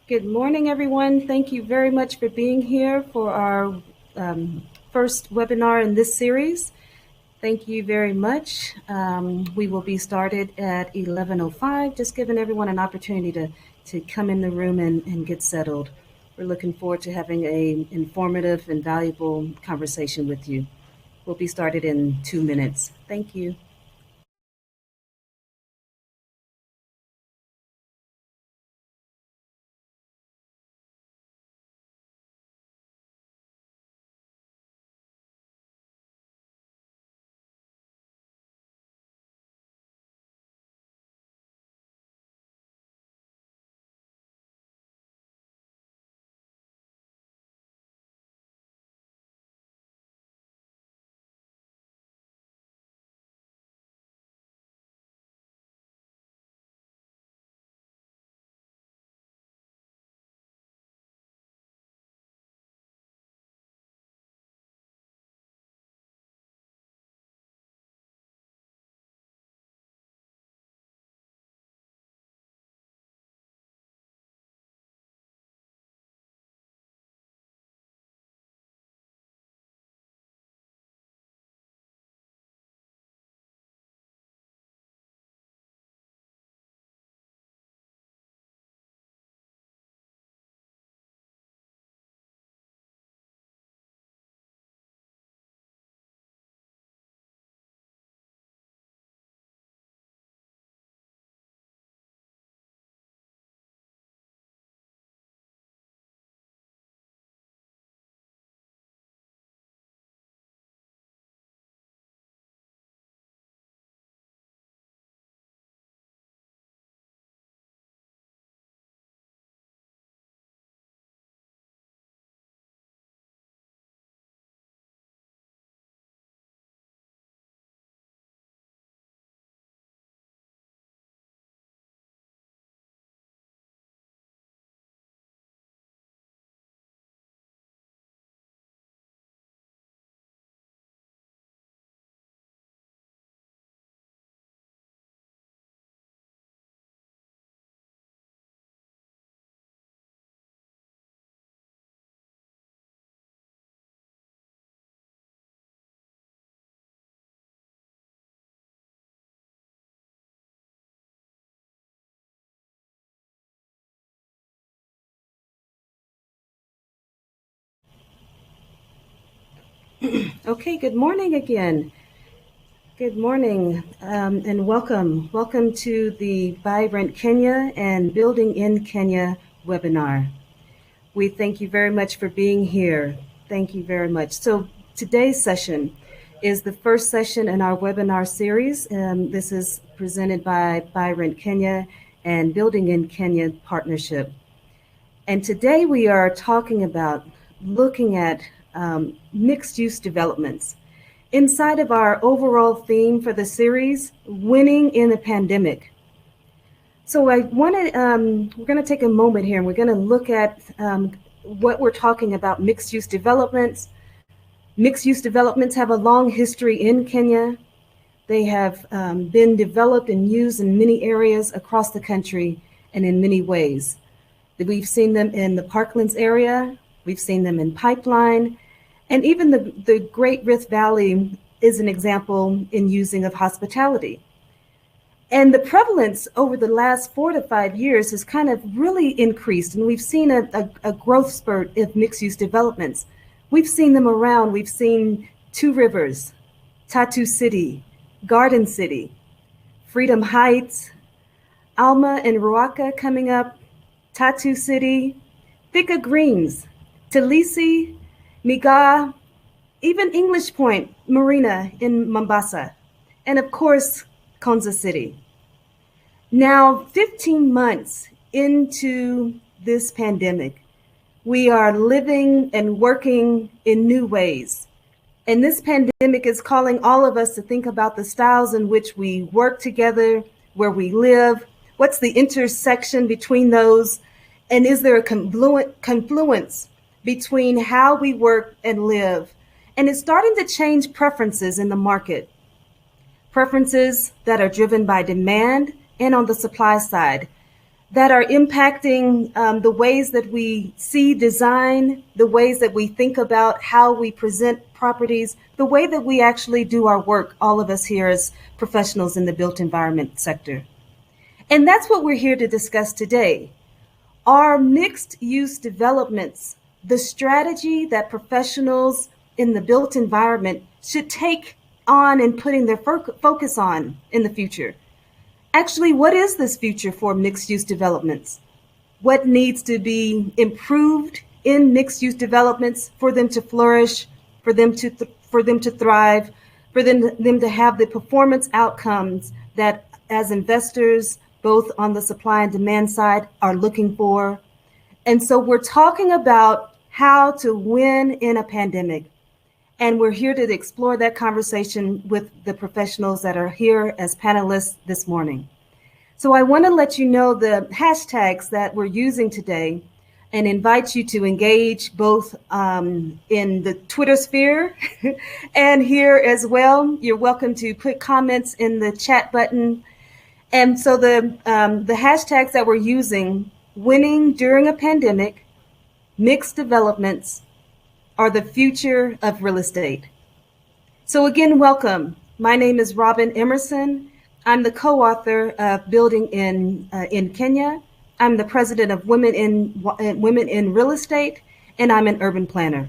Good morning, everyone. Thank you very much for being here for our first webinar in this series. Thank you very much. We will be started at 11:05, just giving everyone an opportunity to come in the room and get settled. We're looking forward to having an informative and valuable conversation with you. We'll be started in 2 minutes. Thank you. Okay, good morning again. Good morning and welcome. Welcome to the Vibrant Kenya and Building in Kenya webinar. We thank you very much for being here. Thank you very much. So today's session is the first session in our webinar series. This is presented by Vibrant Kenya and Building in Kenya Partnership. And today we are talking about looking at mixed use developments inside of our overall theme for the series, winning in a pandemic. So I want to, we're going to take a moment here and we're going to look at what we're talking about, mixed use developments. Mixed use developments have a long history in Kenya. They have been developed and used in many areas across the country and in many ways. We've seen them in the Parklands area, we've seen them in Pipeline, and even the Great Rift Valley is an example in using of hospitality. And the prevalence over the last 4 to 5 years has kind of really increased, and we've seen a growth spurt of mixed-use developments. We've seen them around. We've seen Two Rivers, Tattoo City, Garden City, Freedom Heights, Alma and Ruaka coming up, Tattoo City, Thika Greens, Talisi, Miga, even English Point Marina in Mombasa, and of course, Konza City. Now, 15 months into this pandemic, we are living and working in new ways. And this pandemic is calling all of us to think about the styles in which we work together, where we live, what's the intersection between those, and is there a confluence between how we work and live? And it's starting to change preferences in the market. Preferences that are driven by demand and on the supply side. that are impacting the ways that we see design, the ways that we think about how we present properties, the way that we actually do our work, all of us here as professionals in the built environment sector. And that's what we're here to discuss today. Are mixed use developments the strategy that professionals in the built environment should take on and putting their focus on in the future? Actually, what is this future for mixed use developments? What needs to be improved in mixed use developments for them to flourish, for them to thrive, for them to have the performance outcomes that as investors, both on the supply and demand side, are looking for? And so we're talking about how to win in a pandemic. And we're here to explore that conversation with the professionals that are here as panelists this morning. So I want to let you know the hashtags that we're using today and invite you to engage both in the Twitter sphere and here as well. You're welcome to put comments in the chat button. And so the hashtags that we're using: winning during a pandemic, mixed developments, are the future of real estate. So again, welcome. My name is Robyn Emerson. I'm the co-author of Building in Kenya. I'm the president of Women in Real Estate, and I'm an urban planner.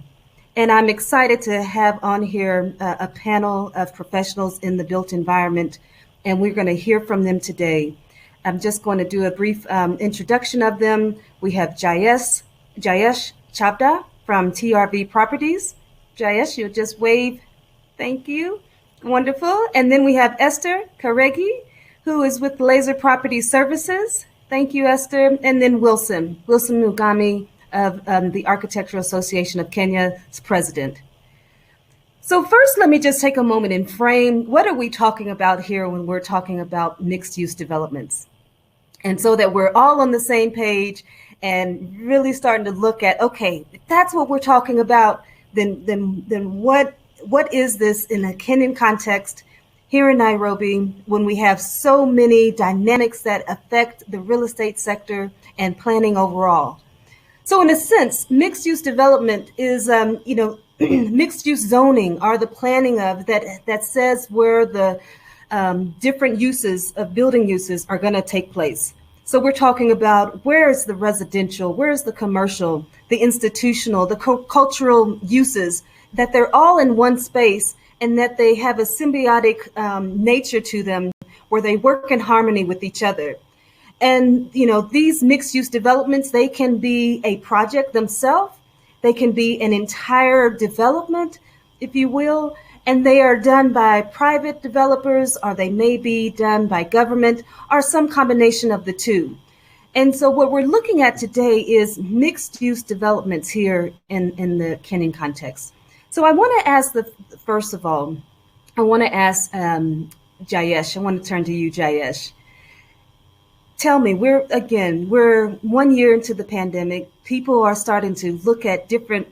And I'm excited to have on here a panel of professionals in the built environment, and we're going to hear from them today. I'm just going to do a brief introduction of them. We have Jayesh Chavda from TRV Properties. Jayesh, you'll just wave. Thank you. Wonderful. And then we have Esther Karegi, who is with Laser Property Services. Thank you, Esther. And then Wilson Mugambi of the Architectural Association of Kenya's president. So first, let me just take a moment and frame what are we talking about here when we're talking about mixed use developments. And so that we're all on the same page and really starting to look at, okay, if that's what we're talking about, then what is this in a Kenyan context here in Nairobi when we have so many dynamics that affect the real estate sector and planning overall? So in a sense, mixed use development is, mixed use zoning are the planning of that says where the different uses of building uses are going to take place. So we're talking about where is the residential, where is the commercial, the institutional, the cultural uses, that they're all in one space and that they have a symbiotic nature to them where they work in harmony with each other. And, these mixed use developments, they can be a project themselves. They can be an entire development, if you will, and they are done by private developers, or they may be done by government, or some combination of the two. And so what we're looking at today is mixed use developments here in the Kenyan context. So I want to ask first of all, I want to ask Jayesh, I want to turn to you, Jayesh. Tell me, we're 1 year into the pandemic. People are starting to look at different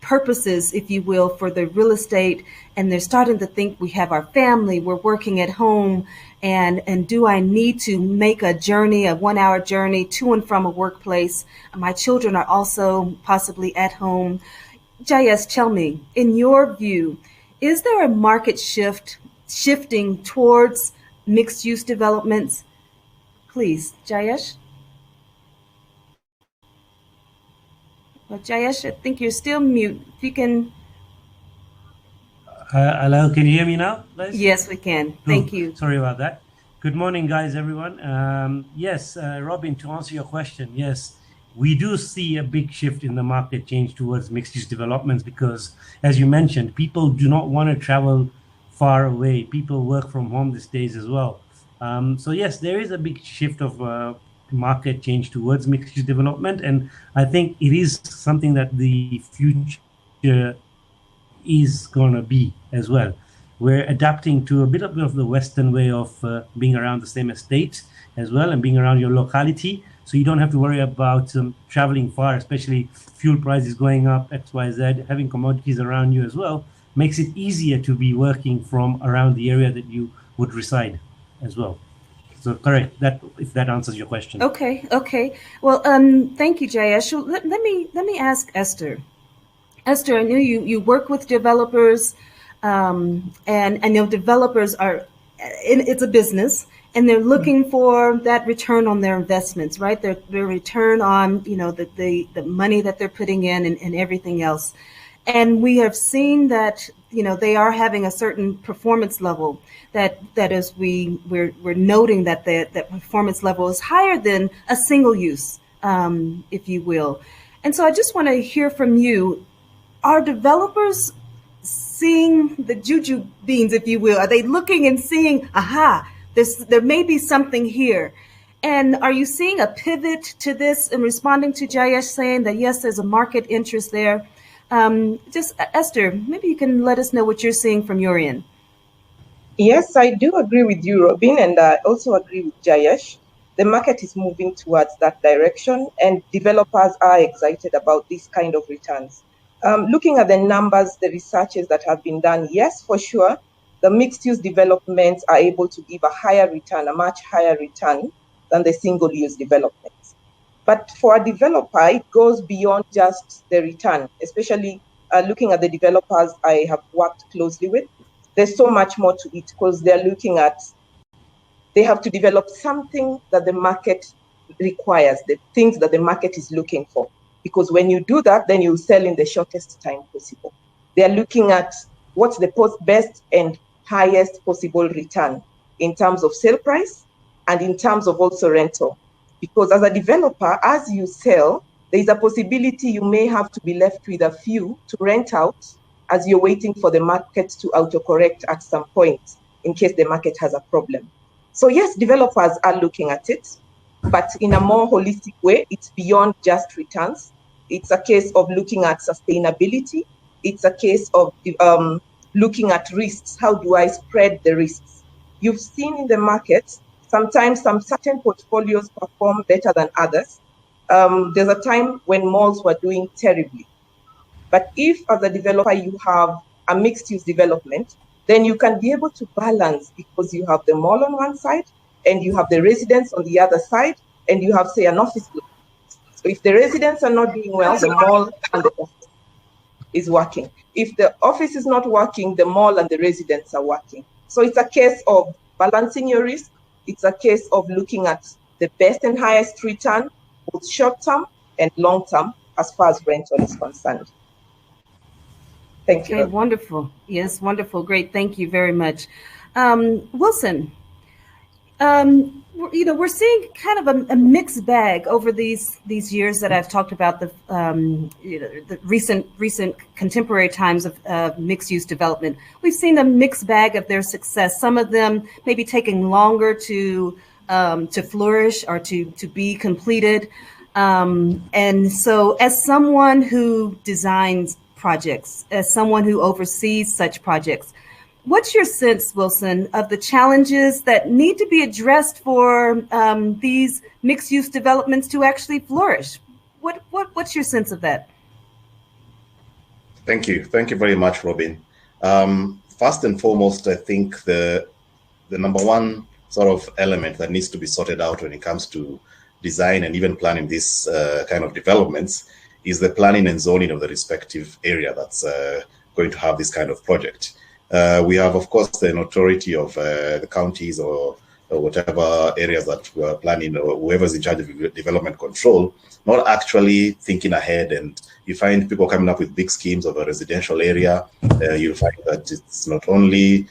purposes, if you will, for the real estate. And they're starting to think we have our family, we're working at home. And do I need to make a 1 hour journey to and from a workplace? My children are also possibly at home. Jayesh, tell me, in your view, is there a market shifting towards mixed use developments? Please, Jayesh. Well, Jayesh, I think you're still mute. If you can. Hello, can you hear me now, Liz? Yes, we can. Thank you. Sorry about that. Good morning, guys, everyone. Yes, Robyn, to answer your question, yes, we do see a big shift in the market change towards mixed-use developments because, as you mentioned, people do not want to travel far away. People work from home these days as well. So yes, there is a big shift of market change towards mixed-use development, and I think it is something that the future is going to be as well. We're adapting to a bit of the Western way of being around the same estate as well and being around your locality. So you don't have to worry about traveling far, especially fuel prices going up, XYZ, having commodities around you as well, makes it easier to be working from around the area that you would reside as well. So correct that, if that answers your question. Okay. Well, thank you, Jayesh. So let me ask Esther. Esther, I know you work with developers, and I know developers are, it's a business, and they're looking for that return on their investments, right? Their return on, the money that they're putting in, and everything else. And we have seen that, they are having a certain performance level that is, we're noting that that performance level is higher than a single use, if you will. And so I just want to hear from you. Are developers seeing the juju beans, if you will? Are they looking and seeing, aha, there may be something here? And are you seeing a pivot to this and responding to Jayesh saying that, yes, there's a market interest there? Just Esther, maybe you can let us know what you're seeing from your end. Yes, I do agree with you, Robyn, and I also agree with Jayesh. The market is moving towards that direction, and developers are excited about this kind of returns. Looking at the numbers, the researches that have been done, yes, for sure, the mixed-use developments are able to give a higher return, a much higher return than the single-use developments. But for a developer, it goes beyond just the return, especially looking at the developers I have worked closely with. There's so much more to it because they're looking at, they have to develop something that the market requires, the things that the market is looking for. Because when you do that, then you sell in the shortest time possible. They're looking at what's the best and highest possible return in terms of sale price and in terms of also rental. Because as a developer, as you sell, there's a possibility you may have to be left with a few to rent out as you're waiting for the market to autocorrect at some point in case the market has a problem. So yes, developers are looking at it, but in a more holistic way. It's beyond just returns. It's a case of looking at sustainability. It's a case of looking at risks. How do I spread the risks? You've seen in the market, sometimes some certain portfolios perform better than others. There's a time when malls were doing terribly. But if as a developer you have a mixed-use development, then you can be able to balance, because you have the mall on one side and you have the residents on the other side, and you have, say, an office block. So if the residents are not doing well, the mall and the office is working. If the office is not working, the mall and the residents are working. So it's a case of balancing your risk. It's a case of looking at the best and highest return, both short-term and long-term, as far as rental is concerned. Thank you. Okay, wonderful. Yes, wonderful. Great. Thank you very much. Wilson, we're seeing kind of a mixed bag over these years that I've talked about, the recent contemporary times of mixed use development. We've seen a mixed bag of their success. Some of them maybe taking longer to flourish or to be completed. And so, as someone who designs projects, as someone who oversees such projects, what's your sense, Wilson, of the challenges that need to be addressed for these mixed-use developments to actually flourish? What's your sense of that? Thank you very much, Robyn. First and foremost, I think the number one sort of element that needs to be sorted out when it comes to design and even planning this kind of developments is the planning and zoning of the respective area that's going to have this kind of project. We have, of course, the authority of the counties or whatever areas that we're planning, or whoever's in charge of development control, not actually thinking ahead. And you find people coming up with big schemes of a residential area. You'll find that it's not only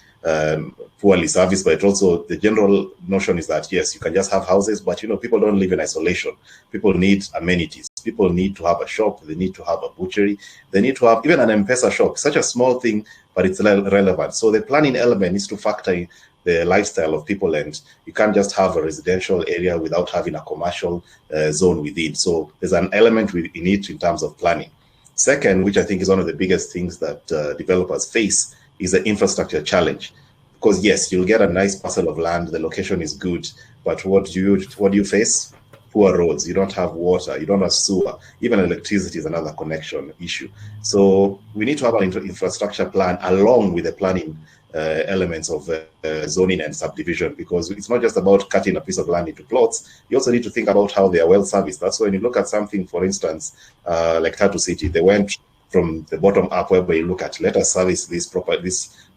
poorly serviced, but also the general notion is that, yes, you can just have houses, but people don't live in isolation. People need amenities. People need to have a shop. They need to have a butchery. They need to have even an M-Pesa shop. Such a small thing, but it's relevant. So the planning element needs to factor in the lifestyle of people, and you can't just have a residential area without having a commercial zone within. So there's an element in it in terms of planning. Second, which I think is one of the biggest things that developers face, is the infrastructure challenge. Because yes, you'll get a nice parcel of land, the location is good, but what do you face? Poor roads. You don't have water, you don't have sewer, even electricity is another connection issue. So we need to have an infrastructure plan along with the planning elements of zoning and subdivision, because it's not just about cutting a piece of land into plots. You also need to think about how they are well serviced. That's when you look at something, for instance, like Tatu City, they went from the bottom up, where you look at, let us service these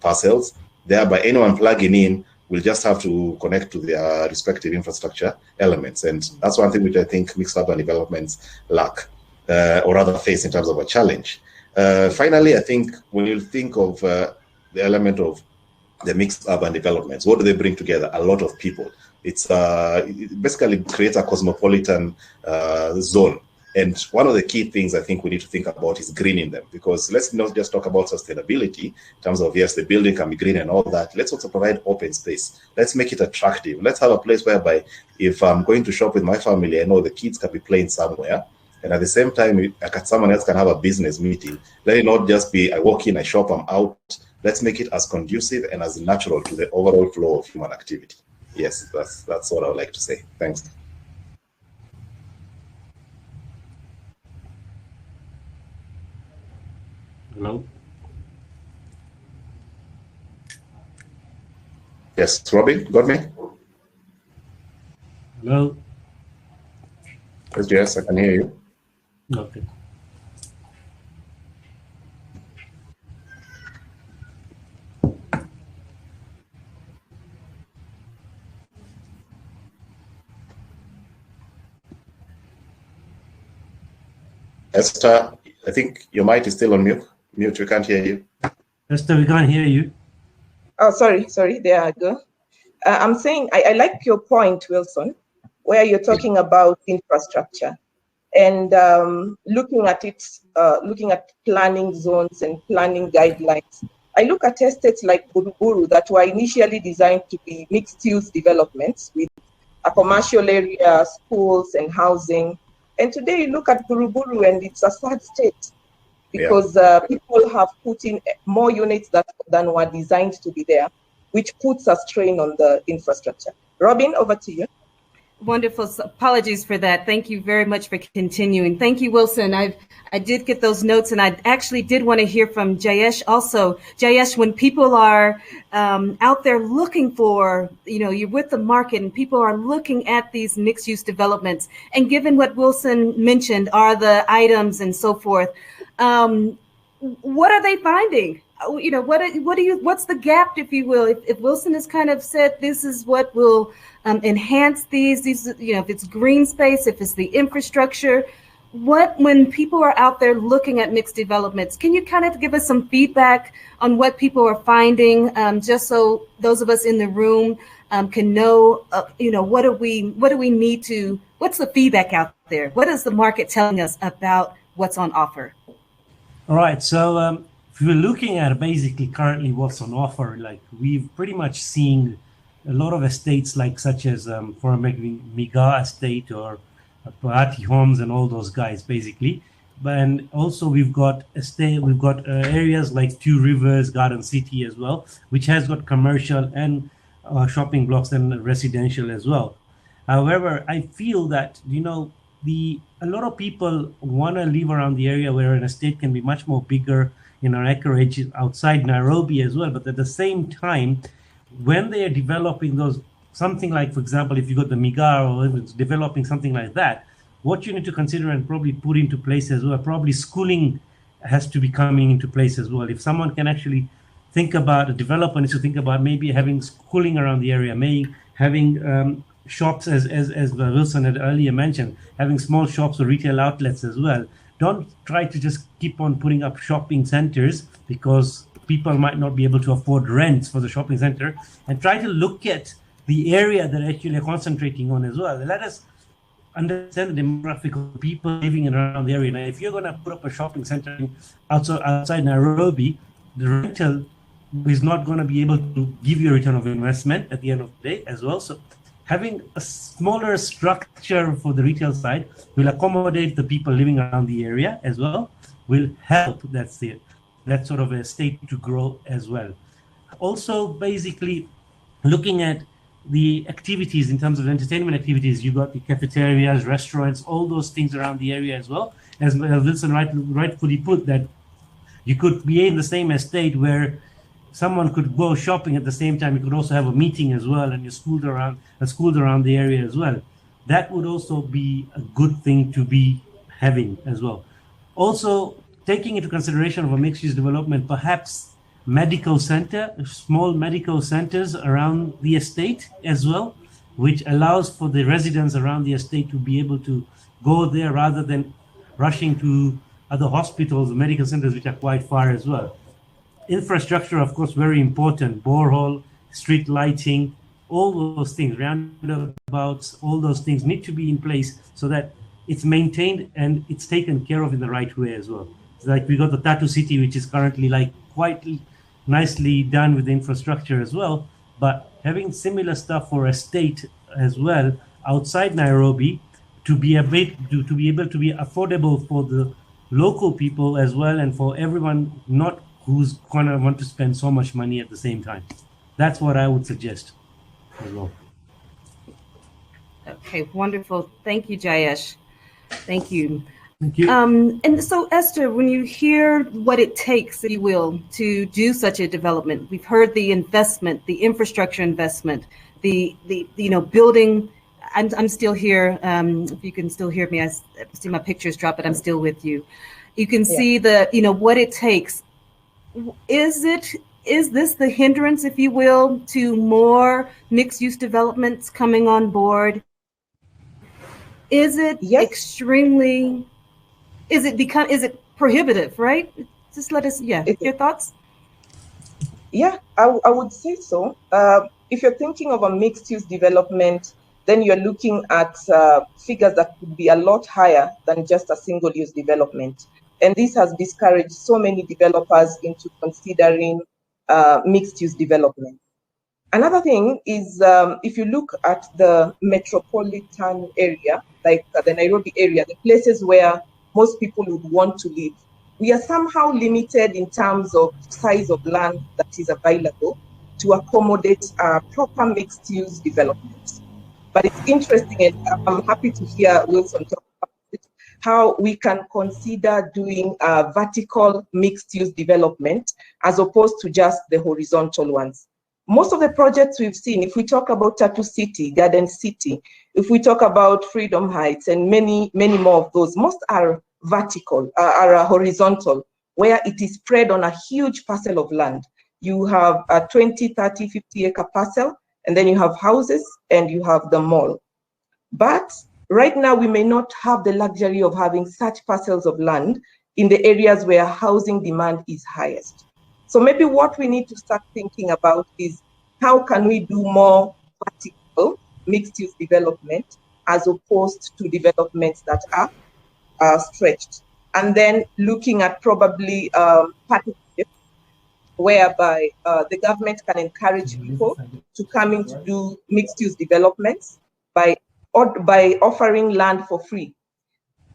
parcels. Thereby, anyone plugging in will just have to connect to their respective infrastructure elements. And that's one thing which I think mixed urban developments lack, or rather face in terms of a challenge. Finally, I think when you think of the element of the mixed urban developments, what do they bring together? A lot of people. It basically creates a cosmopolitan zone. And one of the key things I think we need to think about is greening them, because let's not just talk about sustainability in terms of, yes, the building can be green and all that. Let's also provide open space. Let's make it attractive. Let's have a place whereby if I'm going to shop with my family, I know the kids can be playing somewhere. And at the same time, someone else can have a business meeting. Let it not just be, I walk in, I shop, I'm out. Let's make it as conducive and as natural to the overall flow of human activity. Yes, that's what I would like to say. Thanks. Hello? Yes, Robin, got me? Hello? Yes, I can hear you. Okay. Esther, I think your mic is still on mute. We can't hear you. Esther, we can't hear you. Oh, sorry, there I go. I'm saying I like your point, Wilson, where you're talking about infrastructure and looking at planning zones and planning guidelines. I look at estates like Buruburu that were initially designed to be mixed-use developments with a commercial area, schools, and housing. And today you look at Buruburu and it's a sad state, because people have put in more units than were designed to be there, which puts a strain on the infrastructure. Robin, over to you. Wonderful. Apologies for that. Thank you very much for continuing. Thank you, Wilson. I did get those notes, and I actually did want to hear from Jayesh also. Jayesh, when people are out there looking for, you're with the market and people are looking at these mixed-use developments, and given what Wilson mentioned are the items and so forth, what are they finding? What's the gap, if you will? If Wilson has kind of said this is what will enhance these, if it's green space, if it's the infrastructure, when people are out there looking at mixed developments, can you kind of give us some feedback on what people are finding, just so those of us in the room can know, what do we need to, what's the feedback out there? What is the market telling us about what's on offer? All right, so if we're looking at basically currently what's on offer, like we've pretty much seen a lot of estates such as for Miga estate or Parati Homes and all those guys basically. And also we've got areas like Two Rivers, Garden City as well, which has got commercial and shopping blocks and residential as well. However, I feel that, a lot of people want to live around the area where an estate can be much more bigger in our acreage outside Nairobi as well. But at the same time, when they are developing those, something like, for example, if you got the Migar or if it's developing something like that, what you need to consider and probably put into place as well, probably schooling has to be coming into place as well. If someone can actually think about, a developer needs to think about maybe having schooling around the area, maybe having shops, as Wilson had earlier mentioned, having small shops or retail outlets as well. Don't try to just keep on putting up shopping centers, because people might not be able to afford rents for the shopping center, and try to look at the area that actually are concentrating on as well. Let us understand the demographic of people living around the area. Now, if you're going to put up a shopping center outside Nairobi, the rental is not going to be able to give you a return of investment at the end of the day as well. So having a smaller structure for the retail side will accommodate the people living around the area as well, will help that sort of a state to grow as well. Also, basically, looking at the activities in terms of entertainment activities, you got the cafeterias, restaurants, all those things around the area as well. As Wilson rightfully put, that you could be in the same estate where someone could go shopping at the same time. You could also have a meeting as well, and you're schooled around the area as well. That would also be a good thing to be having as well. Also, taking into consideration of a mixed-use development, perhaps small medical centers around the estate as well, which allows for the residents around the estate to be able to go there rather than rushing to other hospitals, medical centers, which are quite far as well. Infrastructure, of course, very important. Borehole, street lighting, all those things, roundabouts, all those things need to be in place so that it's maintained and it's taken care of in the right way as well. It's like we got the Tattoo City, which is currently like quite nicely done with the infrastructure as well. But having similar stuff for a state as well outside Nairobi to be able to be affordable for the local people as well, and for everyone not who's gonna want to spend so much money at the same time. That's what I would suggest as well. Okay, wonderful. Thank you, Jayesh. Thank you. Thank you. And so, Esther, when you hear what it takes, if you will, to do such a development, we've heard the investment, the infrastructure investment, the building. I'm still here. If you can still hear me, I see my pictures drop, but I'm still with you. You can see what it takes. Is this the hindrance, if you will, to more mixed-use developments coming on board? Is it extremely? Is it prohibitive? Right? Just let us. Yeah. Your thoughts? Yeah, I would say so. If you're thinking of a mixed-use development, then you're looking at figures that could be a lot higher than just a single-use development. And this has discouraged so many developers into considering mixed-use development. Another thing is, if you look at the metropolitan area, like the Nairobi area, the places where most people would want to live, we are somehow limited in terms of size of land that is available to accommodate proper mixed-use development. But it's interesting, and I'm happy to hear Wilson talk about it, how we can consider doing vertical mixed-use development as opposed to just the horizontal ones. Most of the projects we've seen, if we talk about Tattoo City, Garden City, if we talk about Freedom Heights and many, many more of those, most are vertical, are horizontal, where it is spread on a huge parcel of land. You have a 20, 30, 50 acre parcel, and then you have houses and you have the mall. But right now, we may not have the luxury of having such parcels of land in the areas where housing demand is highest. So maybe what we need to start thinking about is how can we do more vertical mixed-use development as opposed to developments that are stretched. And then looking at probably partnerships whereby the government can encourage people to come in to do mixed-use developments by offering land for free.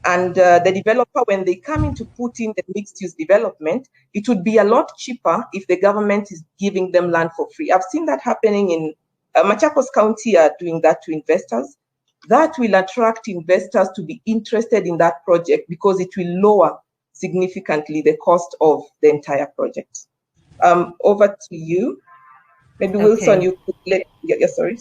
And the developer, when they come in to put in the mixed-use development, it would be a lot cheaper if the government is giving them land for free. I've seen that happening in Machakos County are doing that to investors. That will attract investors to be interested in that project because it will lower significantly the cost of the entire project. Over to you. Maybe okay. Wilson, you could sorry.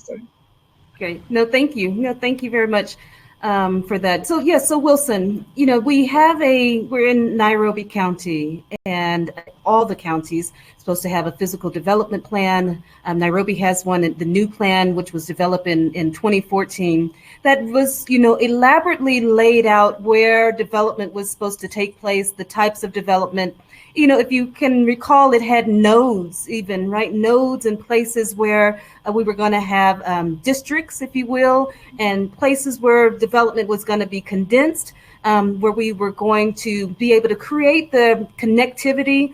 Okay, no, thank you. No, thank you very much for that. So yes, so Wilson, we're in Nairobi County, and all the counties are supposed to have a physical development plan. Nairobi has one, the new plan, which was developed in 2014, that was, elaborately laid out where development was supposed to take place, the types of development. If you can recall, it had nodes even, right? Nodes and places where we were going to have districts, if you will, and places where development was going to be condensed, where we were going to be able to create the connectivity,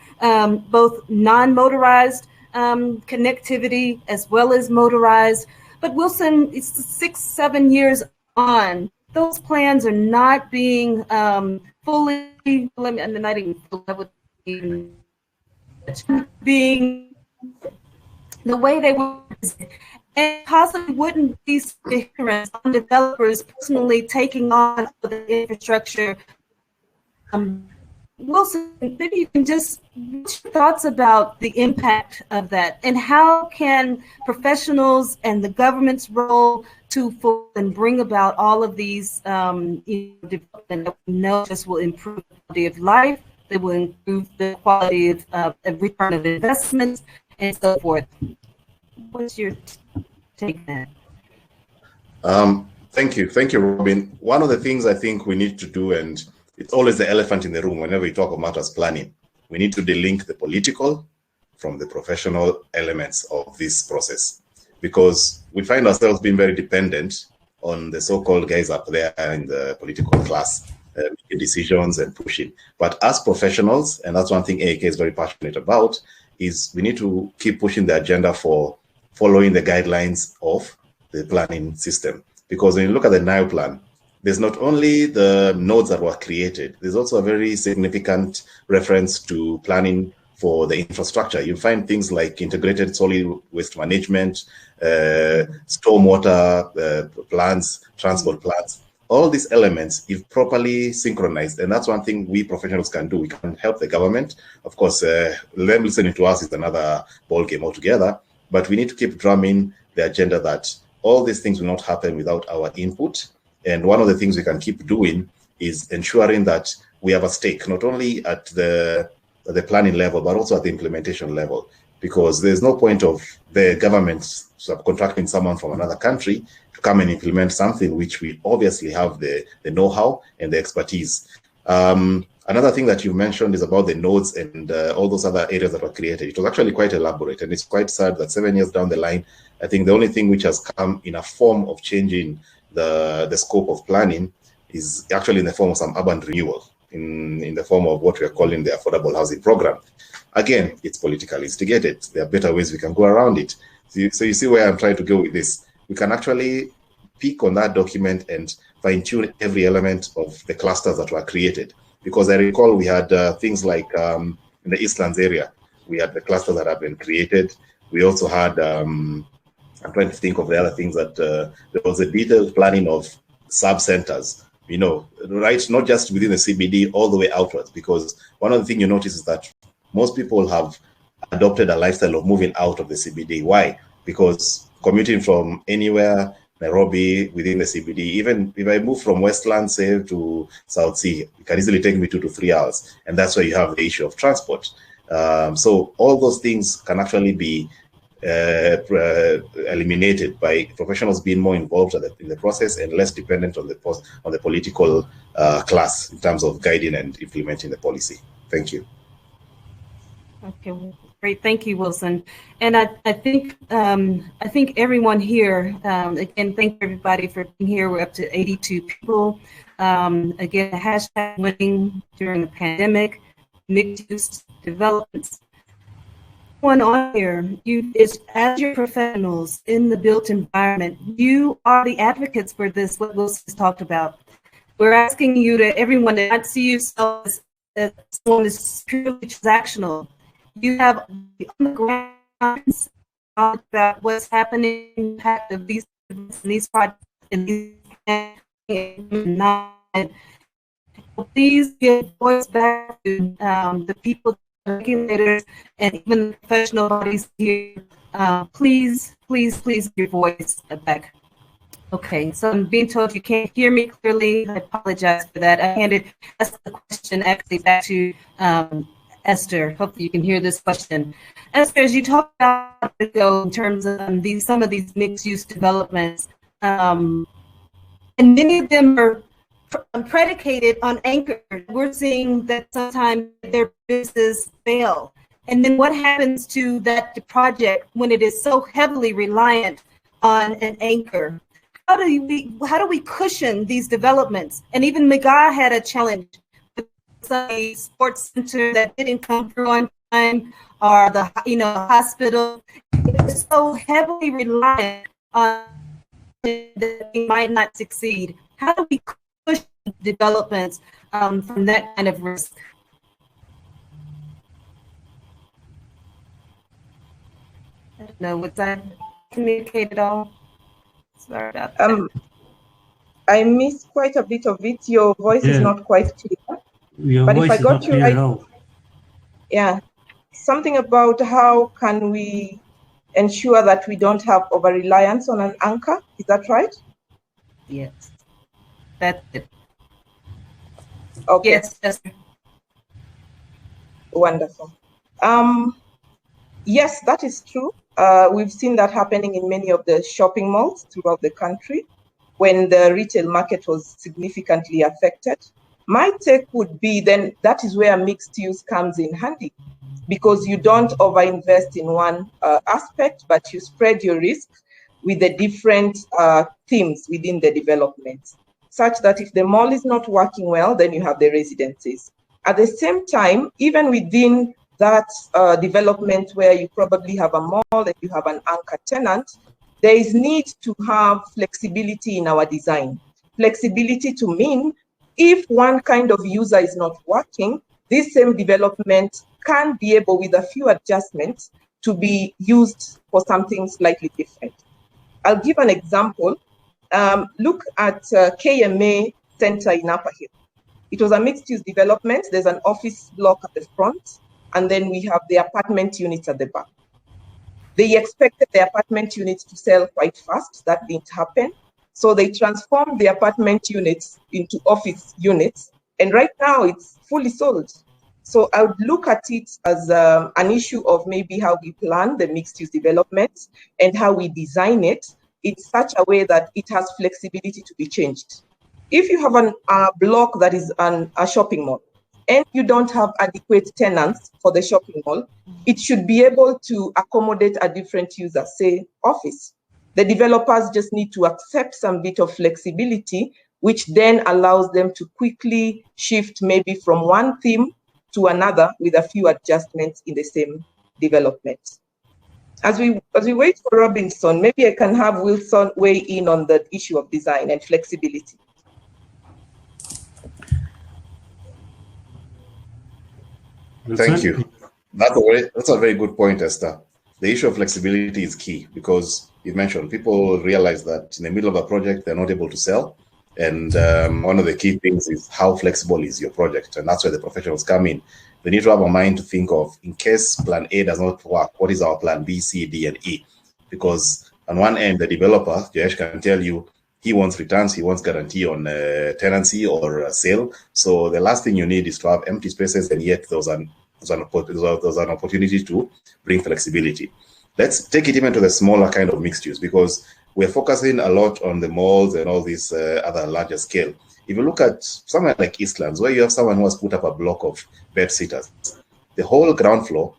both non-motorized connectivity as well as motorized. But Wilson, it's 6-7 years on. Those plans are not being fully implemented. Being the way they were, and possibly wouldn't be hindrance on developers personally taking on the infrastructure Wilson, maybe you can just, what's your thoughts about the impact of that, and how can professionals and the government's role to and bring about all of these development that we know just will improve the quality of life, that will improve the quality of return of investments, and so forth. What's your take on that? Thank you, Robyn. One of the things I think we need to do, and it's always the elephant in the room whenever we talk about matters planning, we need to delink the political from the professional elements of this process, because we find ourselves being very dependent on the so-called guys up there in the political class making decisions and pushing. But as professionals, and that's one thing AAK is very passionate about, is we need to keep pushing the agenda for following the guidelines of the planning system. Because when you look at the Nile plan, there's not only the nodes that were created, there's also a very significant reference to planning for the infrastructure. You find things like integrated solid waste management, stormwater plans, transport plans. All these elements, if properly synchronized, and that's one thing we professionals can do. We can help the government. Of course, them listening to us is another ballgame altogether, but we need to keep drumming the agenda that all these things will not happen without our input. And one of the things we can keep doing is ensuring that we have a stake, not only at the planning level, but also at the implementation level, because there's no point of the government subcontracting someone from another country to come and implement something which we obviously have the know-how and the expertise. Another thing that you mentioned is about the nodes and all those other areas that were created. It was actually quite elaborate, and it's quite sad that 7 years down the line, I think the only thing which has come in a form of changing the scope of planning is actually in the form of some urban renewal, in the form of what we are calling the affordable housing program. Again, it's politically instigated. There are better ways we can go around it. So you see where I'm trying to go with this. We can actually pick on that document and fine-tune every element of the clusters that were created. Because I recall we had things like in the Eastlands area, we had the clusters that have been created. We also had, I'm trying to think of the other things that there was a detailed planning of sub-centers, you know, right, not just within the CBD, all the way outwards. Because one of the things you notice is that most people have adopted a lifestyle of moving out of the CBD. Why? Because commuting from anywhere, Nairobi, within the CBD, even if I move from Westland, say, to South Sea, it can easily take me 2 to 3 hours. And that's where you have the issue of transport. So all those things can actually be eliminated by professionals being more involved in the process and less dependent on the political class in terms of guiding and implementing the policy. Thank you. Okay, great. Thank you, Wilson. And I think everyone here, again, thank everybody for being here. We're up to 82 people. Again, hashtag winning during the pandemic, mixed use developments. One on here, as your professionals in the built environment, you are the advocates for this, what Wilson's talked about. We're asking you everyone to not see yourself as someone that's purely transactional. You have on the ground about what's happening, the impact of these projects and these. Please give voice back to the people, regulators, and even the professional bodies here. Please give your voice back. Okay, so I'm being told you can't hear me clearly. I apologize for that. I handed the question actually back to Esther. Hopefully you can hear this question. Esther, as you talked about in terms of some of these mixed-use developments, and many of them are predicated on anchor. We're seeing that sometimes their businesses fail. And then what happens to that project when it is so heavily reliant on an anchor? How do we cushion these developments? And even Mugambi had a challenge. A sports center that didn't come through on time, or the hospital. It's so heavily reliant on that we might not succeed. How do we push developments from that kind of risk? I don't know, was that communicated at all? Sorry about that. I missed quite a bit of it. Your voice is not quite clear. Your But if voice I is got not you clear right, at all. yeah, something about how can we ensure that we don't have over-reliance on an anchor. Is that right? Yes, that's it. Okay, Yes, Esther. wonderful. Yes, that is true. We've seen that happening in many of the shopping malls throughout the country when the retail market was significantly affected. My take would be then that is where mixed use comes in handy, because you don't overinvest in one aspect, but you spread your risk with the different themes within the development, such that if the mall is not working well, then you have the residences. At the same time, even within that development where you probably have a mall and you have an anchor tenant, there is need to have flexibility in our design. Flexibility to mean if one kind of user is not working, this same development can be able, with a few adjustments, to be used for something slightly different. I'll give an example. Look at KMA Center in Upper Hill. It was a mixed-use development. There's an office block at the front, and then we have the apartment units at the back. They expected the apartment units to sell quite fast. That didn't happen. So they transformed the apartment units into office units, and right now it's fully sold. So I would look at it as an issue of maybe how we plan the mixed-use developments and how we design it in such a way that it has flexibility to be changed. If you have a block that is a shopping mall and you don't have adequate tenants for the shopping mall, it should be able to accommodate a different user, say office. The developers just need to accept some bit of flexibility, which then allows them to quickly shift maybe from one theme to another with a few adjustments in the same development. As we wait for Robinson, maybe I can have Wilson weigh in on the issue of design and flexibility. Thank you. That's a very good point, Esther. The issue of flexibility is key because you mentioned people realize that in the middle of a project, they're not able to sell. And one of the key things is how flexible is your project. And that's where the professionals come in. They need to have a mind to think of, in case plan A does not work, what is our plan B, C, D, and E? Because on one end, the developer, Jayesh, can tell you he wants returns, he wants guarantee on tenancy or sale. So the last thing you need is to have empty spaces, and yet there's an opportunity to bring flexibility. Let's take it even to the smaller kind of mixed use, because we're focusing a lot on the malls and all these other larger scale. If you look at somewhere like Eastlands, where you have someone who has put up a block of bed sitters, the whole ground floor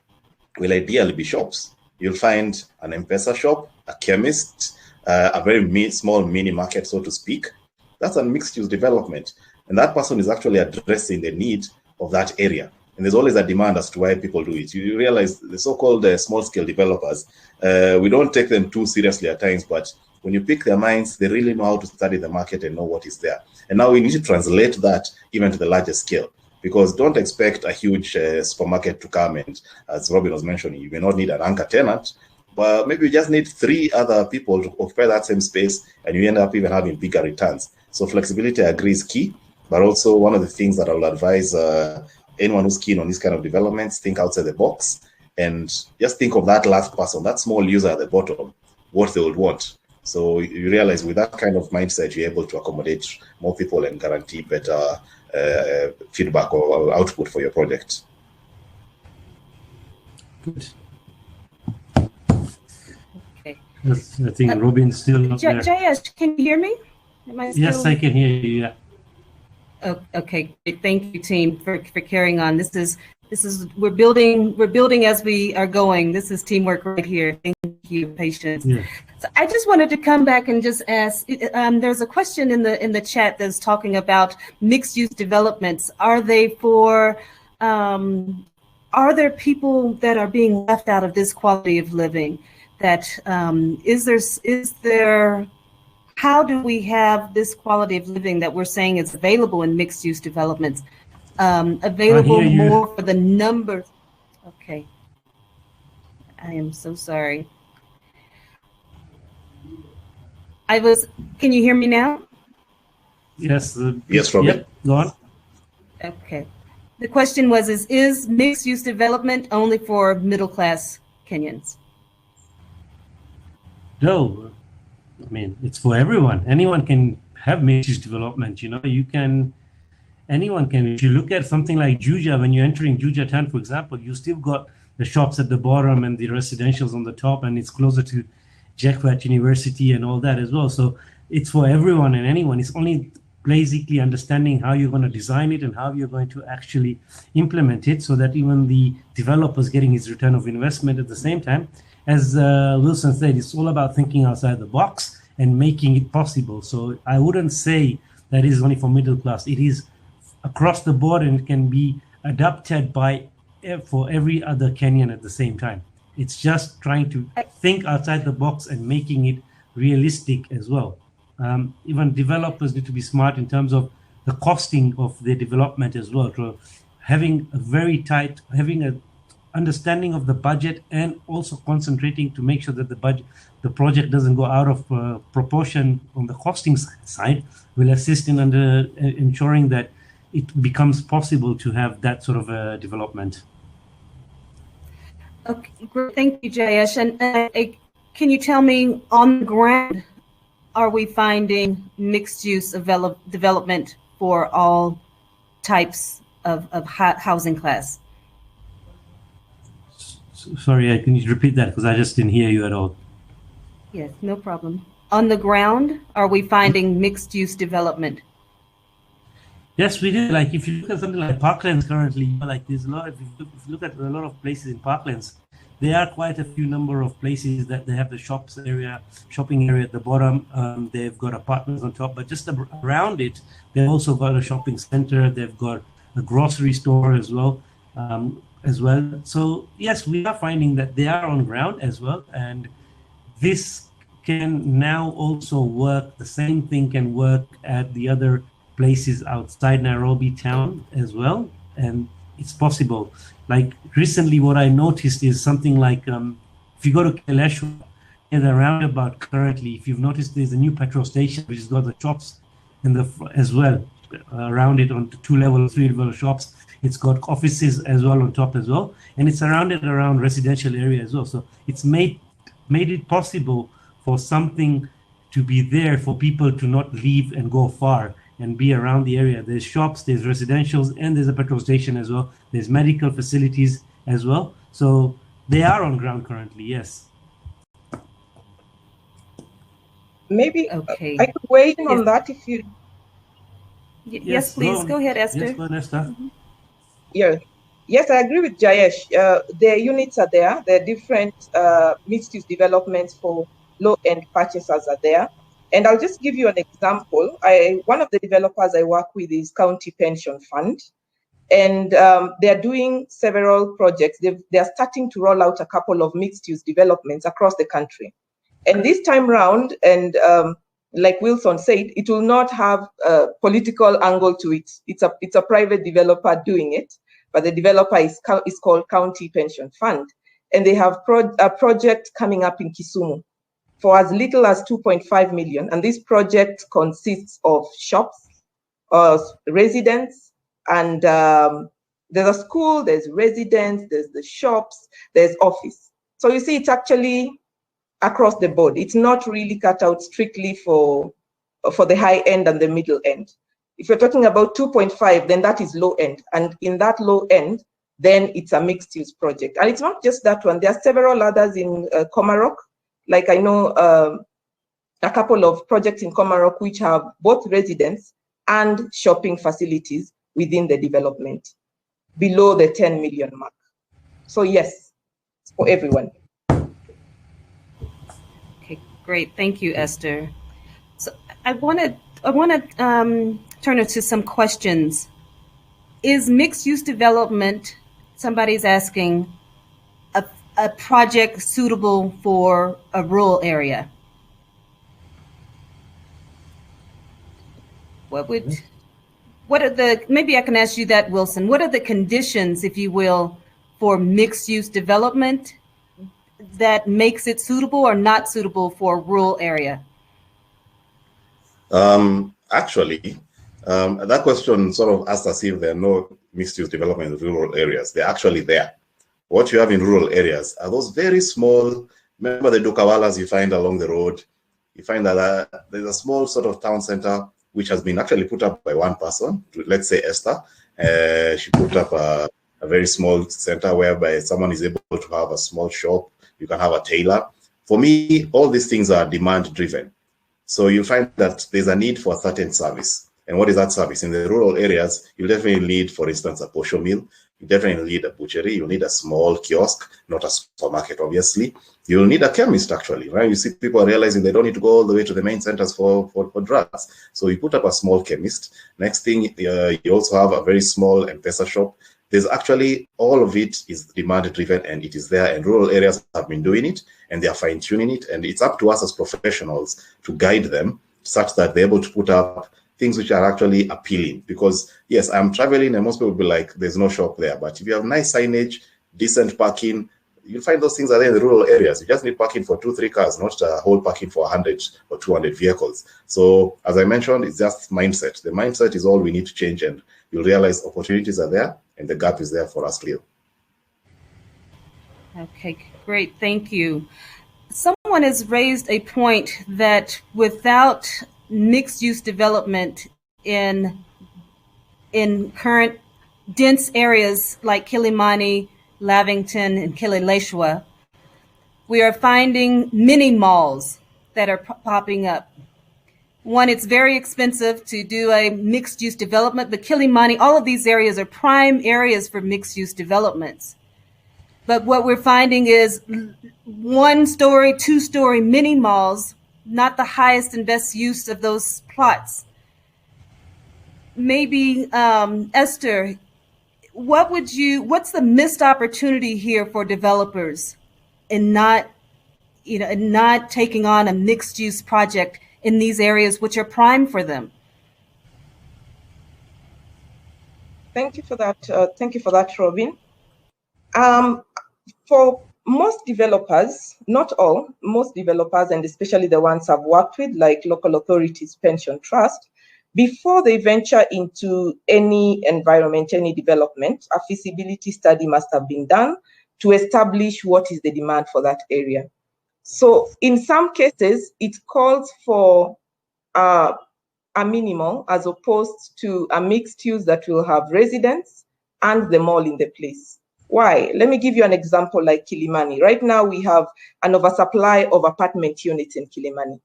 will ideally be shops. You'll find an M-Pesa shop, a chemist, a very small mini market, so to speak. That's a mixed use development. And that person is actually addressing the need of that area. And there's always a demand as to why people do it. You realize the so-called small-scale developers, we don't take them too seriously at times, but when you pick their minds, they really know how to study the market and know what is there. And now we need to translate that even to the larger scale, because don't expect a huge supermarket to come and, as Robyn was mentioning, you may not need an anchor tenant, but maybe you just need 3 other people to occupy that same space, and you end up even having bigger returns. So flexibility, I agree, is key, but also one of the things that I will advise anyone who's keen on these kind of developments, think outside the box and just think of that last person, that small user at the bottom, what they would want. So you realize with that kind of mindset, you're able to accommodate more people and guarantee better feedback or output for your project. Good. Okay. Yes, I think Robyn's still not there. Jayesh, can you hear me? Am I still... Yes, I can hear you. Yeah. Oh, okay. Thank you, team, for carrying on. This is we're building as we are going. This is teamwork right here. Thank you, patience. Yeah. So I just wanted to come back and just ask. There's a question in the chat that's talking about mixed use developments. Are they for? Are there people that are being left out of this quality of living? That is there? How do we have this quality of living that we're saying is available in mixed use developments? Available more for the numbers. Okay. I am so sorry. Can you hear me now? Yes. Yes, Robyn. Yep, go on. Okay. The question was, is mixed-use development only for middle-class Kenyans? No, I mean, it's for everyone. Anyone can have mixed-use development. Anyone can. If you look at something like Juja, when you're entering Juja town, for example, you still got the shops at the bottom and the residentials on the top, and it's closer to Jacquard University and all that as well. So it's for everyone and anyone. It's only basically understanding how you're going to design it and how you're going to actually implement it, so that even the developer's getting his return of investment at the same time. As Wilson said, it's all about thinking outside the box and making it possible. So I wouldn't say that is only for middle class. It is across the board, and it can be adapted for every other Kenyan at the same time. It's just trying to think outside the box and making it realistic as well. Even developers need to be smart in terms of the costing of their development as well. So having a understanding of the budget, and also concentrating to make sure that the project doesn't go out of proportion on the costing side, will assist in ensuring that it becomes possible to have that sort of development. Okay, great. Thank you, Jayesh. And can you tell me, on the ground, are we finding mixed-use development for all types of housing class? Sorry, can you repeat that, because I just didn't hear you at all? Yes, no problem. On the ground, are we finding mixed-use development? Yes, we do. Like, if you look at something like Parklands currently, like there's a lot of, if you look at a lot of places in Parklands, there are quite a few number of places that they have the shopping area at the bottom. They've got apartments on top, but just around it, they've also got a shopping center. They've got a grocery store as well. So yes, we are finding that they are on ground as well, and this can now also work. The same thing can work at the other places outside Nairobi town as well, and it's possible. Like recently, what I noticed is something like if you go to Keleshwa, in the roundabout currently, if you've noticed, there's a new petrol station which has got the shops as well around it, on 2-level, 3-level shops. It's got offices as well on top as well, and it's surrounded around residential area as well. So it's made it possible for something to be there for people to not leave and go far and be around the area. There's shops, there's residentials, and there's a petrol station as well. There's medical facilities as well. So they are on ground currently, yes. Maybe Okay. I could weigh in on that if you... Yes, please. Go ahead, Esther. Yes, go on, Esther. Mm-hmm. Yeah. Yes, I agree with Jayesh. The units are there. There are different mixed-use developments for low-end purchasers are there. And I'll just give you an example. One of the developers I work with is County Pension Fund, and they're doing several projects. They're starting to roll out a couple of mixed-use developments across the country. And this time round, and like Wilson said, it will not have a political angle to it. It's a private developer doing it, but the developer is called County Pension Fund, and they have a project coming up in Kisumu for as little as 2.5 million. And this project consists of shops, residents, and there's a school, there's residents, there's the shops, there's office. So you see, it's actually across the board. It's not really cut out strictly for the high end and the middle end. If you're talking about 2.5, then that is low end. And in that low end, then it's a mixed use project. And it's not just that one. There are several others in Komarok. Like I know a couple of projects in Komarok which have both residents and shopping facilities within the development below the 10 million mark. So yes, it's for everyone. Okay, great. Thank you, Esther. So I want to turn it to some questions. Is mixed use development, somebody's asking, a project suitable for a rural area? What are the, maybe I can ask you that, Wilson, what are the conditions, if you will, for mixed use development that makes it suitable or not suitable for a rural area? Actually, That question sort of asked us if there are no mixed-use development in rural areas. They're actually there. What you have in rural areas are those very small, remember the dukawalas you find along the road? You find that there's a small sort of town center which has been actually put up by one person, let's say Esther. She put up a very small center whereby someone is able to have a small shop. You can have a tailor. For me, all these things are demand driven. So you find that there's a need for a certain service. And what is that service? In the rural areas, you definitely need, for instance, a posho mill. You definitely need a butchery. You need a small kiosk, not a supermarket, obviously. You'll need a chemist, actually, right? You see people realizing they don't need to go all the way to the main centers for drugs. So you put up a small chemist. Next thing, you also have a very small M-Pesa shop. There's actually, all of it is demand driven and it is there, and rural areas have been doing it and they are fine tuning it. And it's up to us as professionals to guide them such that they're able to put up things which are actually appealing. Because yes, I'm traveling and most people will be like, there's no shop there. But if you have nice signage, decent parking, you'll find those things are there in the rural areas. You just need parking for 2-3 cars, not a whole parking for 100 or 200 vehicles. So as I mentioned, it's just mindset. The mindset is all we need to change, and you'll realize opportunities are there and the gap is there for us clear. Okay, great. Thank you. Someone has raised a point that without mixed-use development in current dense areas like Kilimani, Lavington, and Kileleshwa, we are finding mini malls that are popping up. One, it's very expensive to do a mixed-use development, but Kilimani, all of these areas are prime areas for mixed-use developments. But what we're finding is 1-story, 2-story mini malls, not the highest and best use of those plots. Maybe, Esther, what's the missed opportunity here for developers in not taking on a mixed use project in these areas which are prime for them? Thank you for that, Robyn. For most developers, not all, most developers, and especially the ones I've worked with, like local authorities, pension trust, before they venture into any environment, any development, a feasibility study must have been done to establish what is the demand for that area. So in some cases, it calls for a minimal as opposed to a mixed use that will have residents and the mall in the place. Why? Let me give you an example like Kilimani. Right now, we have an oversupply of apartment units in Kilimani.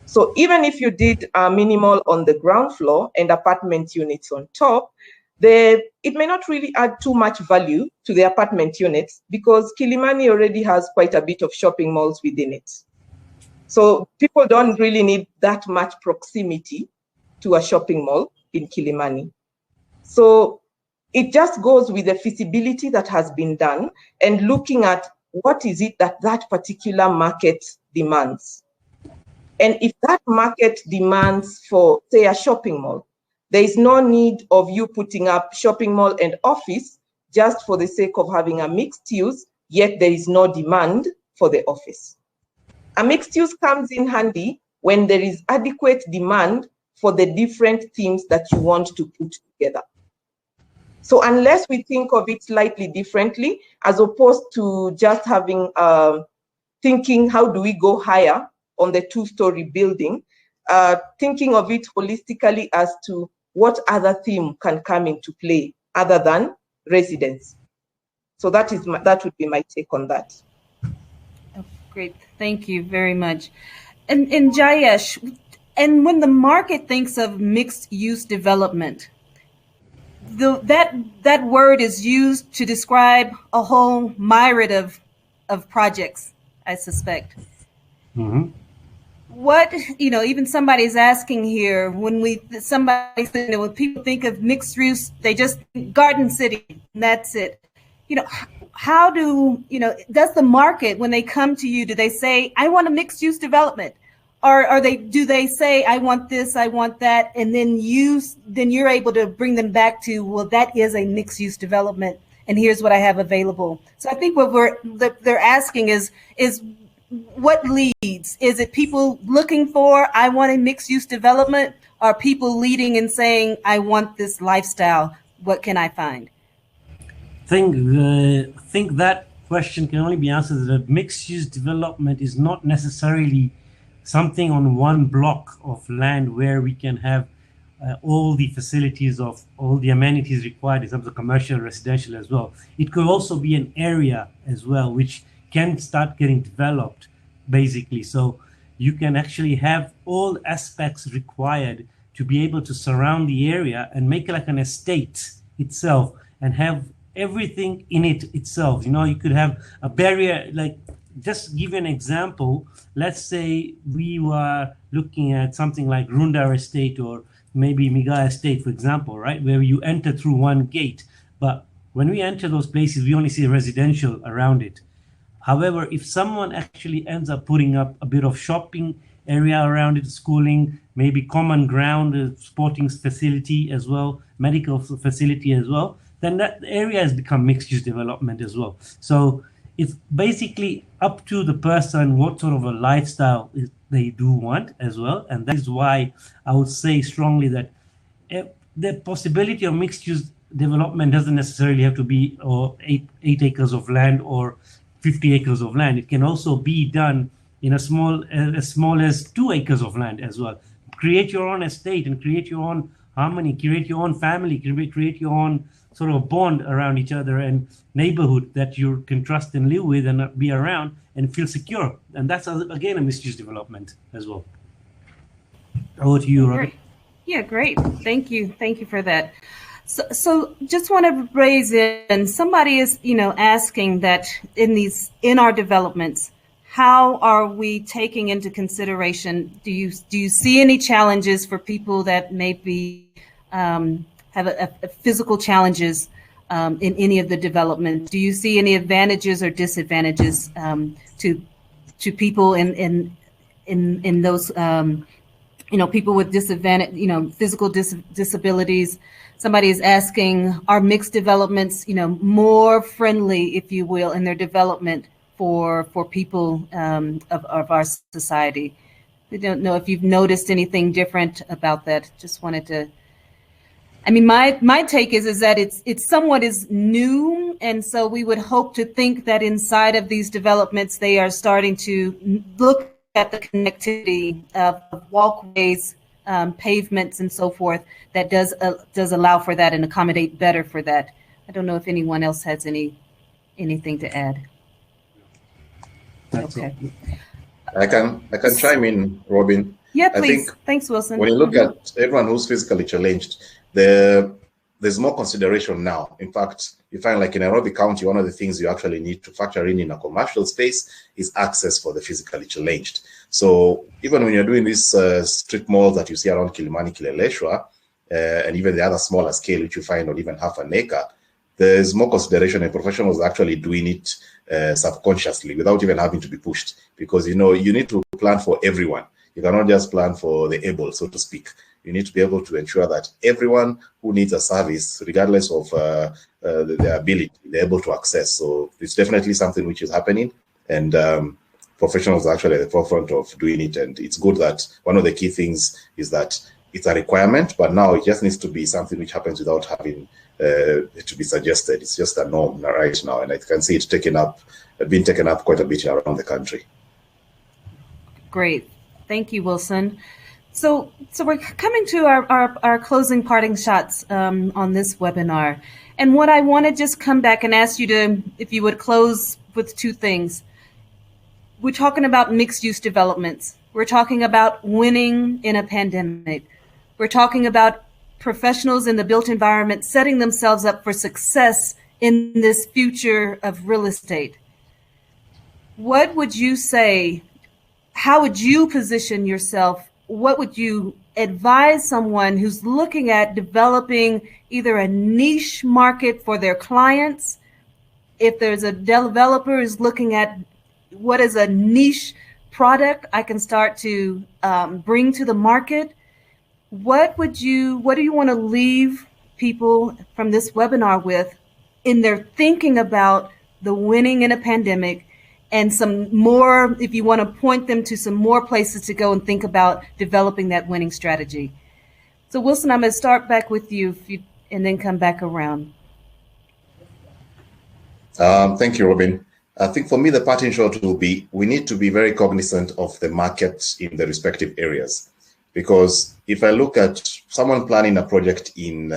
So even if you did a minimal on the ground floor and apartment units on top, it may not really add too much value to the apartment units because Kilimani already has quite a bit of shopping malls within it. So people don't really need that much proximity to a shopping mall in Kilimani. So it just goes with the feasibility that has been done and looking at what is it that particular market demands. And if that market demands for, say, a shopping mall, there is no need of you putting up shopping mall and office just for the sake of having a mixed use, yet there is no demand for the office. A mixed use comes in handy when there is adequate demand for the different themes that you want to put together. So unless we think of it slightly differently, as opposed to just having, thinking, how do we go higher on the 2-story building, thinking of it holistically as to what other theme can come into play other than residents. So that would be my take on that. Oh, great, thank you very much. And Jayesh, and when the market thinks of mixed use development, that word is used to describe a whole myriad of projects, I suspect. Mm-hmm. What, even somebody's asking here, when people think of mixed use, they just think Garden City, and that's it. How does the market, when they come to you, do they say, I want a mixed use development? Or do they say, I want this, I want that, and then you're able to bring them back to, well, that is a mixed use development, and here's what I have available. So I think what they're asking is what leads? Is it people looking for, I want a mixed use development? Are people leading and saying, I want this lifestyle? What can I find? Think that question can only be answered that mixed use development is not necessarily something on one block of land where we can have all the facilities of all the amenities required in terms of commercial, residential as well. It could also be an area as well, which can start getting developed basically. So you can actually have all aspects required to be able to surround the area and make it like an estate itself and have everything in it itself. You know, you could have a barrier, like just give you an example. Let's say we were looking at something like Rundar Estate or maybe Miga Estate, for example, right? Where you enter through one gate. But when we enter those places, we only see residential around it. However, if someone actually ends up putting up a bit of shopping area around it, schooling, maybe common ground, sporting facility as well, medical facility as well, then that area has become mixed-use development as well. So it's basically up to the person what sort of a lifestyle they do want as well. And that is why I would say strongly that the possibility of mixed-use development doesn't necessarily have to be eight acres of land or 50 acres of land. It can also be done in as small as 2 acres of land as well. Create your own estate and create your own harmony, create your own family, create your own sort of bond around each other and neighborhood that you can trust and live with and be around and feel secure. And that's, again, a mixed-use development as well. Over to you, Robyn. Yeah, great. Thank you. Thank you for that. So just want to raise in, somebody is, asking that in our developments, how are we taking into consideration, do you see any challenges for people that maybe have a physical challenges in any of the development? Do you see any advantages or disadvantages to people in those people with disadvantage, physical disabilities? Somebody is asking, are mixed developments, more friendly, if you will, in their development for people of our society? I don't know if you've noticed anything different about that. Just wanted to. I mean, my take is that it's somewhat is new, and so we would hope to think that inside of these developments they are starting to look at the connectivity of walkways, pavements, and so forth. That does allow for that and accommodate better for that. I don't know if anyone else has anything to add. That's okay. I can chime in, Robyn. Yeah, please. Thanks, Wilson. When you look at everyone who's physically challenged, there's more consideration now. In fact, you find like in Nairobi County, one of the things you actually need to factor in a commercial space is access for the physically challenged. So even when you're doing these strip malls that you see around Kilimani, Kileleshwa, and even the other smaller scale, which you find on even half an acre, there's more consideration and professionals actually doing it subconsciously without even having to be pushed, because you need to plan for everyone. You cannot just plan for the able, so to speak. You need to be able to ensure that everyone who needs a service, regardless of their ability, they're able to access. So it's definitely something which is happening, and professionals are actually at the forefront of doing it. And it's good that one of the key things is that it's a requirement, but now it just needs to be something which happens without having to be suggested. It's just a norm right now, and I can see it being taken up quite a bit around the country. Great, thank you, Wilson. So we're coming to our closing parting shots on this webinar, and what I want to just come back and ask you to, if you would close with two things. We're talking about mixed use developments. We're talking about winning in a pandemic. We're talking about professionals in the built environment setting themselves up for success in this future of real estate. What would you say? How would you position yourself? What would you advise someone who's looking at developing either a niche market for their clients? If there's a developer who's looking at what is a niche product I can start to bring to the market, what do you want to leave people from this webinar with in their thinking about the winning in a pandemic and some more, if you want to point them to some more places to go and think about developing that winning strategy. So Wilson, I'm going to start back with you, and then come back around. Thank you, Robyn. I think for me, the parting shot will be, we need to be very cognizant of the market in the respective areas. Because if I look at someone planning a project in,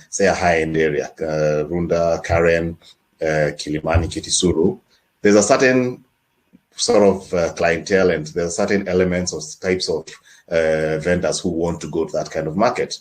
say, a high-end area, Runda, Karen, Kilimani, Kitisuru, there's a certain sort of clientele, and there are certain elements or types of vendors who want to go to that kind of market.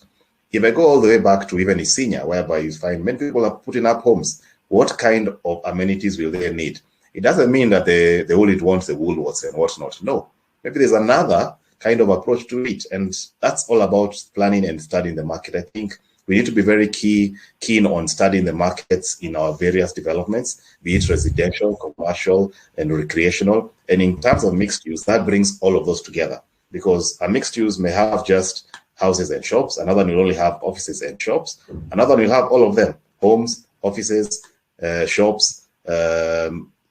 If I go all the way back to even Isinya, whereby you find many people are putting up homes, what kind of amenities will they need? It doesn't mean that they only want the Woolworths and whatnot. No, maybe there's another kind of approach to it, and that's all about planning and studying the market. I think we need to be very keen on studying the markets in our various developments, be it residential, commercial, and recreational. And in terms of mixed use, that brings all of those together, because a mixed use may have just houses and shops, another will only have offices and shops, another will have all of them, homes, offices, shops,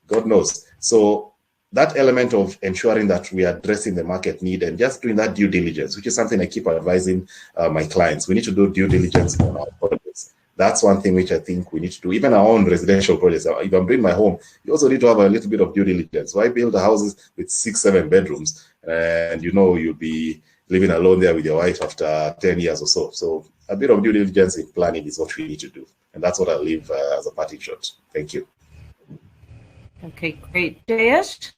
God knows. So that element of ensuring that we are addressing the market need and just doing that due diligence, which is something I keep advising my clients. We need to do due diligence on our projects. That's one thing which I think we need to do. Even our own residential projects. If I'm doing my home, you also need to have a little bit of due diligence. Why build houses with 6, 7 bedrooms, and you know you'll be living alone there with your wife after 10 years or so. So a bit of due diligence in planning is what we need to do. And that's what I'll leave as a parting shot. Thank you. Okay, great. Jayesh?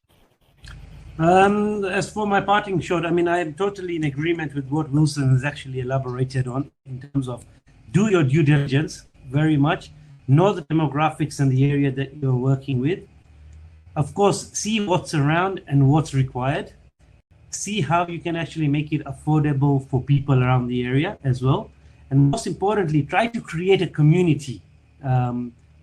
As for my parting shot, I mean, I am totally in agreement with what Wilson has actually elaborated on in terms of do your due diligence very much, know the demographics and the area that you're working with. Of course, see what's around and what's required. See how you can actually make it affordable for people around the area as well. And most importantly, try to create a community,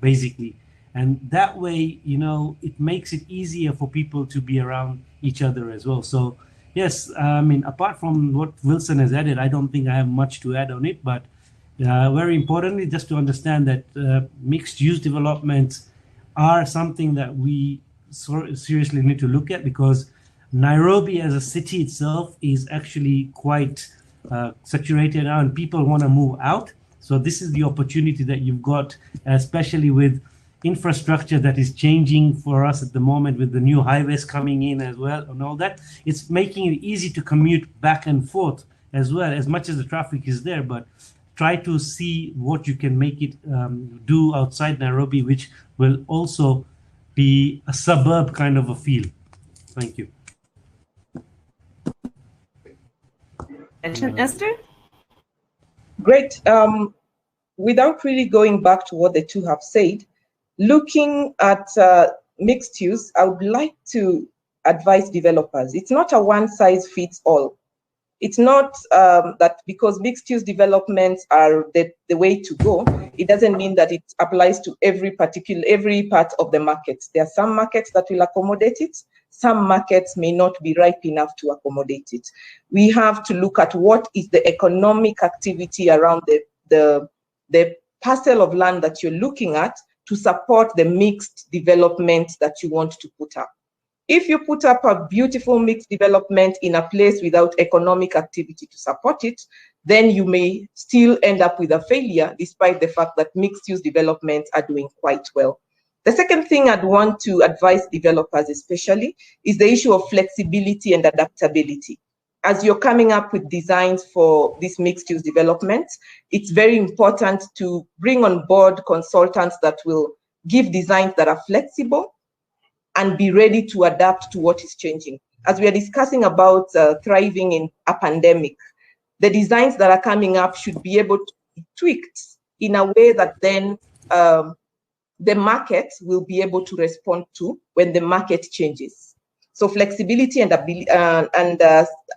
basically. And that way, you know, it makes it easier for people to be around each other as well. So, yes, I mean, apart from what Wilson has added, I don't think I have much to add on it. But very importantly, just to understand that mixed-use developments are something that we seriously need to look at, because Nairobi as a city itself is actually quite saturated now, and people want to move out. So this is the opportunity that you've got, especially with infrastructure that is changing for us at the moment, with the new highways coming in as well and all that. It's making it easy to commute back and forth as well, as much as the traffic is there. But try to see what you can make it do outside Nairobi, which will also be a suburb kind of a feel. Thank you. Esther? Great. Without really going back to what the two have said, looking at mixed use, I would like to advise developers. It's not a one-size-fits-all. It's not that because mixed use developments are the way to go, it doesn't mean that it applies to every part of the market. There are some markets that will accommodate it. Some markets may not be ripe enough to accommodate it. We have to look at what is the economic activity around the parcel of land that you're looking at to support the mixed development that you want to put up. If you put up a beautiful mixed development in a place without economic activity to support it, then you may still end up with a failure, despite the fact that mixed use developments are doing quite well. The second thing I'd want to advise developers especially is the issue of flexibility and adaptability. As you're coming up with designs for these mixed use developments, it's very important to bring on board consultants that will give designs that are flexible and be ready to adapt to what is changing. As we are discussing about thriving in a pandemic, the designs that are coming up should be able to be tweaked in a way that then the market will be able to respond to when the market changes. So flexibility and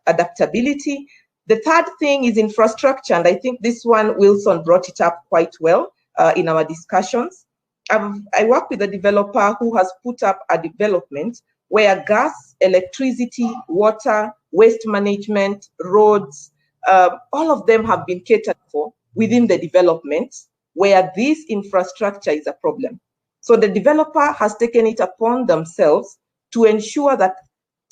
adaptability. The third thing is infrastructure, and I think this one, Wilson brought it up quite well in our discussions. I work with a developer who has put up a development where gas, electricity, water, waste management, roads, all of them have been catered for within the development, where this infrastructure is a problem. So the developer has taken it upon themselves to ensure that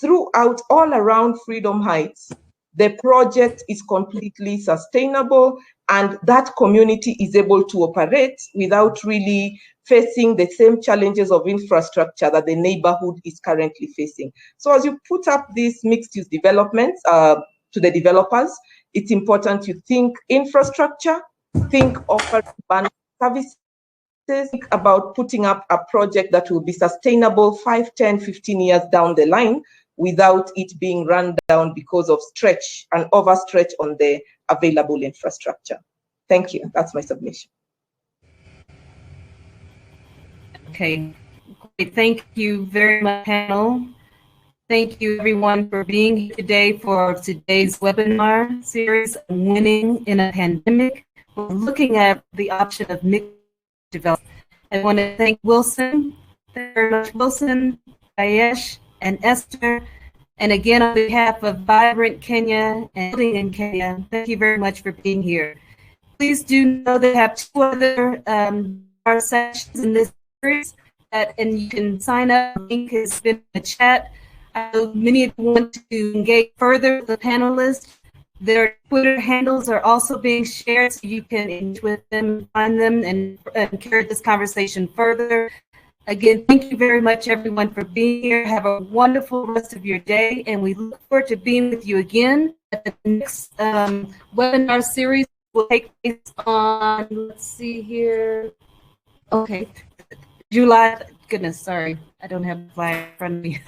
throughout all around Freedom Heights, the project is completely sustainable and that community is able to operate without really facing the same challenges of infrastructure that the neighborhood is currently facing. So as you put up these mixed-use developments to the developers, it's important you think infrastructure, think offer urban services, think about putting up a project that will be sustainable 5, 10, 15 years down the line without it being run down because of stretch and overstretch on the available infrastructure. Thank you. That's my submission. Okay, great. Thank you very much, panel. Thank you, everyone, for being here today for today's webinar series, Winning in a Pandemic. We're looking at the option of mixed development. I want to thank Wilson, thank you very much, Wilson, Jayesh, and Esther. And again, on behalf of Vibrant Kenya and Building in Kenya, thank you very much for being here. Please do know they have 2 other sessions in this series, and you can sign up. The link has been in the chat. Many of you want to engage further with the panelists. Their Twitter handles are also being shared, so you can engage with them, find them, and carry this conversation further. Again, thank you very much, everyone, for being here. Have a wonderful rest of your day, and we look forward to being with you again at the next webinar series. Will take place on, let's see here, okay, July, goodness, sorry, I don't have the flyer in front of me.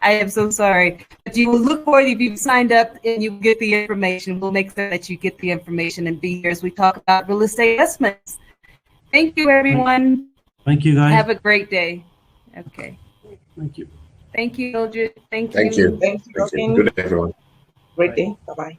I am so sorry. But you will look forward if you've signed up and you get the information. We'll make sure that you get the information and be here as we talk about real estate investments. Thank you, everyone. Thank you, guys. Have a great day. Okay. Thank you. Thank you, Mildred. Thank you. Thank you. Thank you, Thank you. Robyn. Good day, everyone. Great day. Bye-bye.